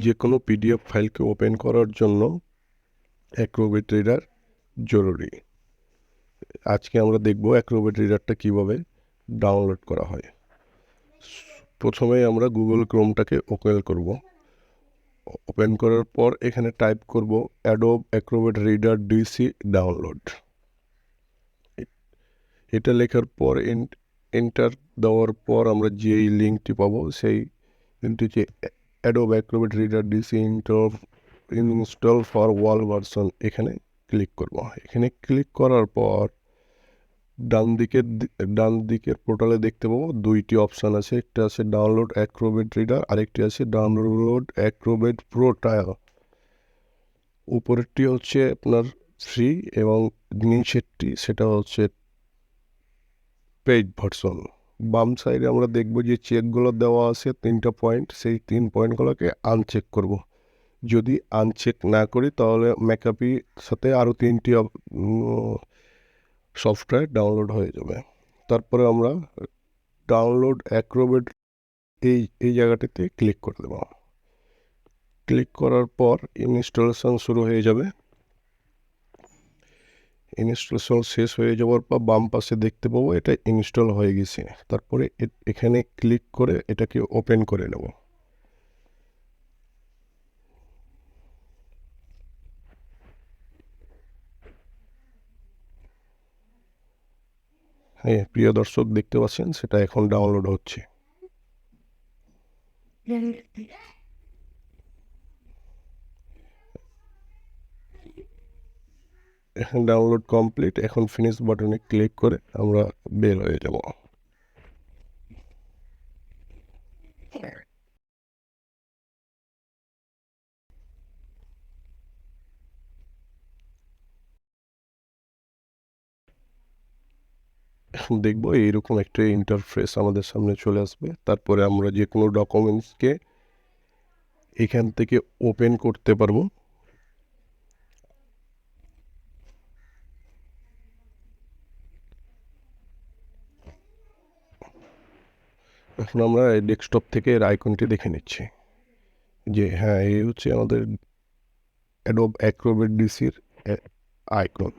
যে কোনো PDF ফাইলকে open করার জন্য অ্যাক্রোবেট রিডার জরুরি। আজকে আমরা দেখব অ্যাক্রোবেট রিডারটা কিভাবে ডাউনলোড করা হয়। প্রথমেই আমরা গুগল ক্রোমটাকে ওপেন করব। ওপেন করার পর এখানে টাইপ করব Adobe Acrobat reader DC download. এটা লেখার পর এন্টার দেওয়ার পর আমরা যেই লিঙ্কটি পাবো সেই লিঙ্কটি হচ্ছে Adobe Acrobat reader DC install for wall version. এখানে ক্লিক করব। এখানে ক্লিক করার পর ডান দিকের পোর্টালে দেখতে পাবো দুইটি অপশান আছে। একটা আছে ডাউনলোড অ্যাক্রোবেট রিডার, আরেকটি আছে ডাউনলোড অ্যাক্রোবেট প্রো ট্রায়াল। উপরেরটি হচ্ছে আপনার ফ্রি এবং নিচেরটি সেটা হচ্ছে পেইড ভার্সন। বাম সাইডে আমরা দেখব যে চেকগুলো দেওয়া আছে 3টা পয়েন্ট, সেই 3 পয়েন্টগুলোকে আনচেক করব। যদি আনচেক না করি তাহলে ম্যাকআপি সাথে আরও 3টি সফটওয়্যার ডাউনলোড হয়ে যাবে। তারপরে আমরা ডাউনলোড অ্যাক্রোবেট এই জায়গাটিতে ক্লিক করে দেব। ক্লিক করার পর ইনস্টলেশন শুরু হয়ে যাবে। ইনস্টলেশন শেষ হয়ে যাওয়ার পর বাম পাশে দেখতে পাবো এটা ইনস্টল হয়ে গেছে। তারপরে এখানে ক্লিক করে এটাকে ওপেন করে নেব। হ্যাঁ প্রিয় দর্শক, দেখতে পাচ্ছেন সেটা এখন ডাউনলোড হচ্ছে। এখন ডাউনলোড কমপ্লিট। এখন ফিনিশ বাটনে ক্লিক করে আমরা বের হয়ে যাব। এখন দেখবো এইরকম একটা ইন্টারফেস আমাদের সামনে চলে আসবে। তারপরে আমরা যে কোনো ডকুমেন্টসকে এখান থেকে ওপেন করতে পারবো। এখন আমরা ডেস্কটপ থেকে এর আইকনটি দেখে নিচ্ছি যে হ্যাঁ এই হচ্ছে আমাদের অ্যাডোব অ্যাক্রোবেট ডিসির আইকন।